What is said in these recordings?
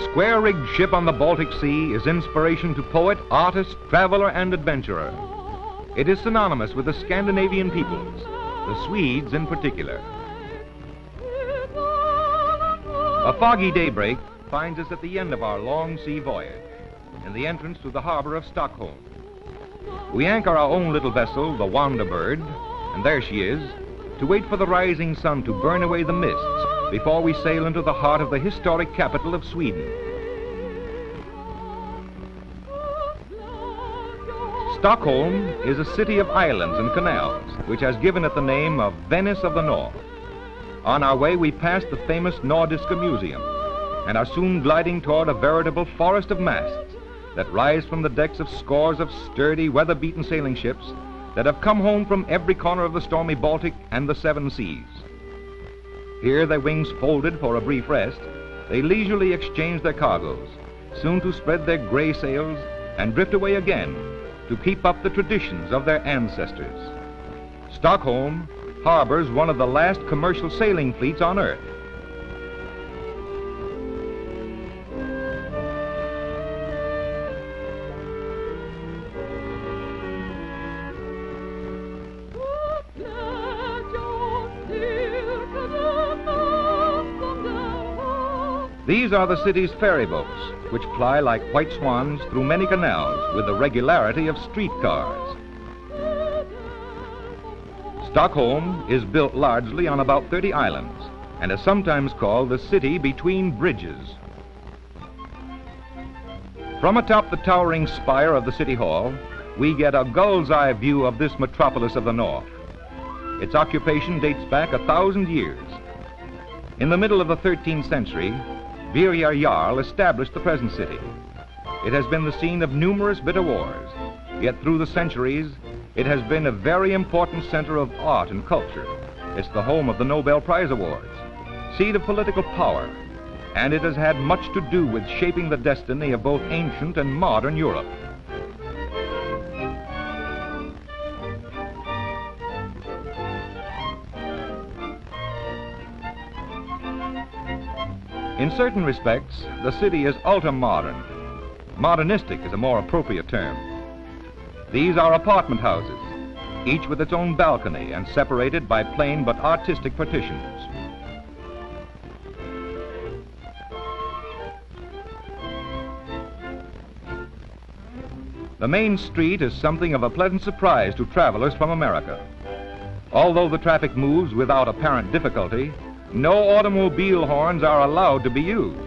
square-rigged ship on the Baltic Sea is inspiration to poet, artist, traveler, and adventurer. It is synonymous with the Scandinavian peoples, the Swedes in particular. A foggy daybreak finds us at the end of our long sea voyage, in the entrance to the harbor of Stockholm. We anchor our own little vessel, the Wanderbird, and there she is, to wait for the rising sun to burn away the mists before we sail into the heart of the historic capital of Sweden. Stockholm is a city of islands and canals, which has given it the name of Venice of the North. On our way, we pass the famous Nordiska Museum and are soon gliding toward a veritable forest of masts that rise from the decks of scores of sturdy, weather-beaten sailing ships that have come home from every corner of the stormy Baltic and the seven seas. Here, their wings folded for a brief rest, they leisurely exchange their cargoes, soon to spread their gray sails and drift away again to keep up the traditions of their ancestors. Stockholm harbors one of the last commercial sailing fleets on Earth. These are the city's ferry boats, which ply like white swans through many canals with the regularity of streetcars. Stockholm is built largely on about 30 islands and is sometimes called the city between bridges. From atop the towering spire of the City Hall, we get a gull's eye view of this metropolis of the North. Its occupation dates back 1,000 years. In the middle of the 13th century, Birger Jarl established the present city. It has been the scene of numerous bitter wars, yet through the centuries, it has been a very important center of art and culture. It's the home of the Nobel Prize Awards, seat of political power, and it has had much to do with shaping the destiny of both ancient and modern Europe. In certain respects, the city is ultra-modern. Modernistic is a more appropriate term. These are apartment houses, each with its own balcony and separated by plain but artistic partitions. The main street is something of a pleasant surprise to travelers from America. Although the traffic moves without apparent difficulty, no automobile horns are allowed to be used,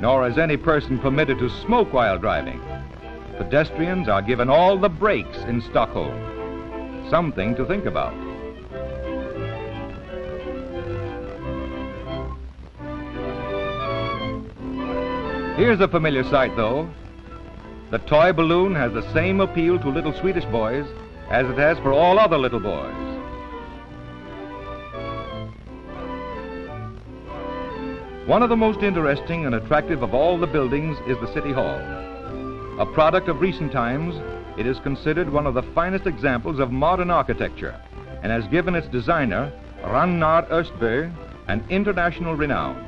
nor is any person permitted to smoke while driving. Pedestrians are given all the breaks in Stockholm. Something to think about. Here's a familiar sight, though. The toy balloon has the same appeal to little Swedish boys as it has for all other little boys. One of the most interesting and attractive of all the buildings is the City Hall. A product of recent times, it is considered one of the finest examples of modern architecture and has given its designer, Ragnar Östberg, an international renown.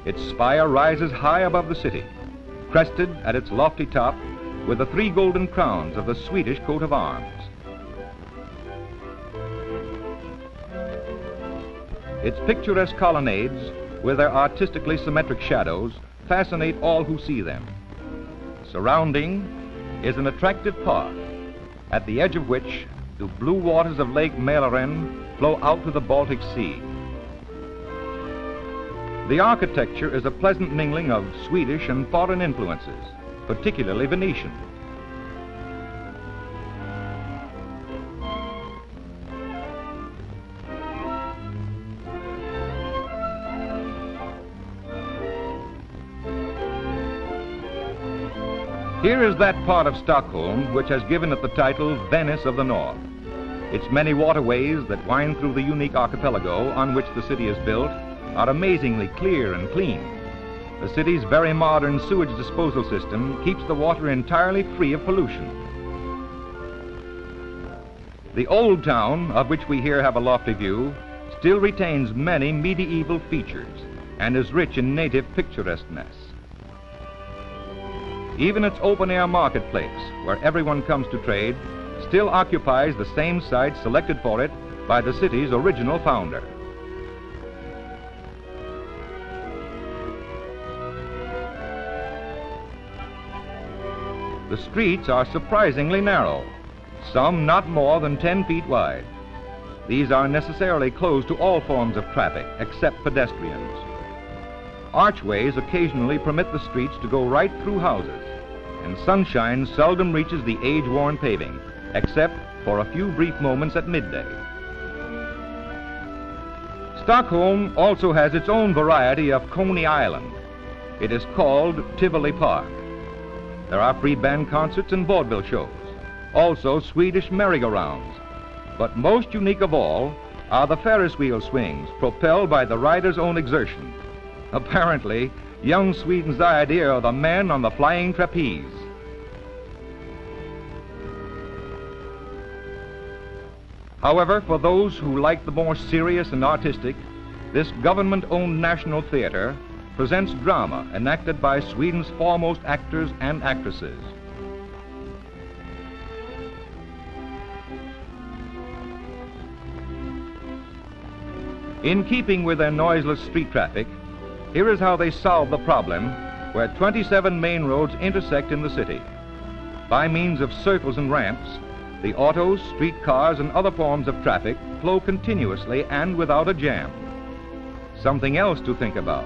Its spire rises high above the city, crested at its lofty top with the 3 golden crowns of the Swedish coat of arms. Its picturesque colonnades, with their artistically symmetric shadows, fascinate all who see them. Surrounding is an attractive park, at the edge of which the blue waters of Lake Mälaren flow out to the Baltic Sea. The architecture is a pleasant mingling of Swedish and foreign influences, particularly Venetian. Here is that part of Stockholm which has given it the title Venice of the North. Its many waterways that wind through the unique archipelago on which the city is built are amazingly clear and clean. The city's very modern sewage disposal system keeps the water entirely free of pollution. The old town, of which we here have a lofty view, still retains many medieval features and is rich in native picturesqueness. Even its open-air marketplace, where everyone comes to trade, still occupies the same site selected for it by the city's original founder. The streets are surprisingly narrow, some not more than 10 feet wide. These are necessarily closed to all forms of traffic except pedestrians. Archways occasionally permit the streets to go right through houses, and sunshine seldom reaches the age-worn paving, except for a few brief moments at midday. Stockholm also has its own variety of Coney Island. It is called Tivoli Park. There are free band concerts and vaudeville shows, also Swedish merry-go-rounds. But most unique of all are the Ferris wheel swings propelled by the rider's own exertion. Apparently, young Sweden's idea of the man on the flying trapeze. However, for those who like the more serious and artistic, this government-owned national theater presents drama enacted by Sweden's foremost actors and actresses. In keeping with their noiseless street traffic, here is how they solve the problem where 27 main roads intersect in the city. By means of circles and ramps, the autos, streetcars, and other forms of traffic flow continuously and without a jam. Something else to think about.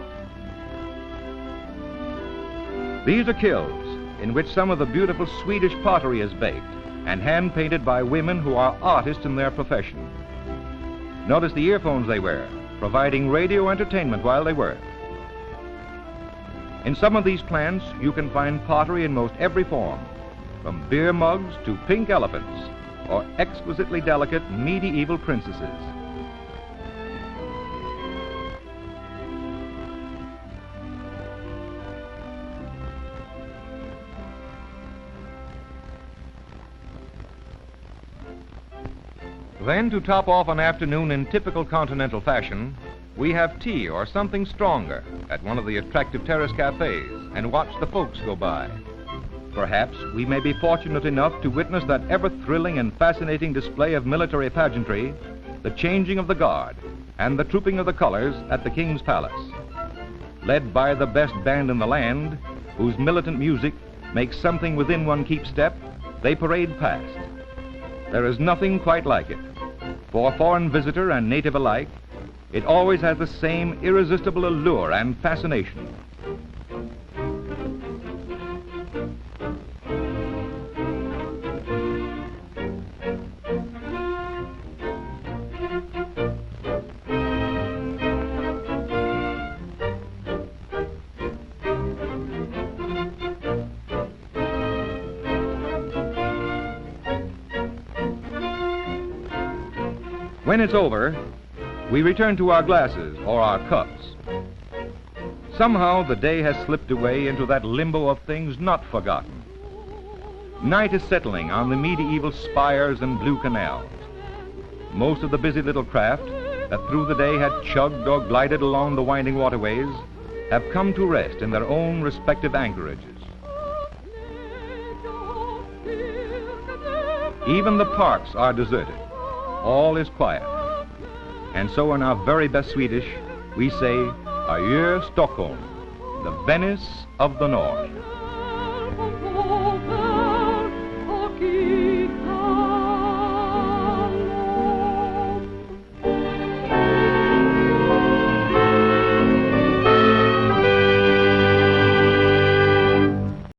These are kilns in which some of the beautiful Swedish pottery is baked and hand-painted by women who are artists in their profession. Notice the earphones they wear, providing radio entertainment while they work. In some of these plants, you can find pottery in most every form, from beer mugs to pink elephants, or exquisitely delicate medieval princesses. Then, to top off an afternoon in typical continental fashion, we have tea or something stronger at one of the attractive terrace cafes and watch the folks go by. Perhaps we may be fortunate enough to witness that ever-thrilling and fascinating display of military pageantry, the changing of the guard and the trooping of the colors at the King's Palace. Led by the best band in the land, whose militant music makes something within one keep step, they parade past. There is nothing quite like it. For foreign visitor and native alike, it always has the same irresistible allure and fascination. When it's over, we return to our glasses or our cups. Somehow the day has slipped away into that limbo of things not forgotten. Night is settling on the medieval spires and blue canals. Most of the busy little craft that through the day had chugged or glided along the winding waterways have come to rest in their own respective anchorages. Even the parks are deserted. All is quiet. And so in our very best Swedish, we say, Adjö Stockholm, the Venice of the North.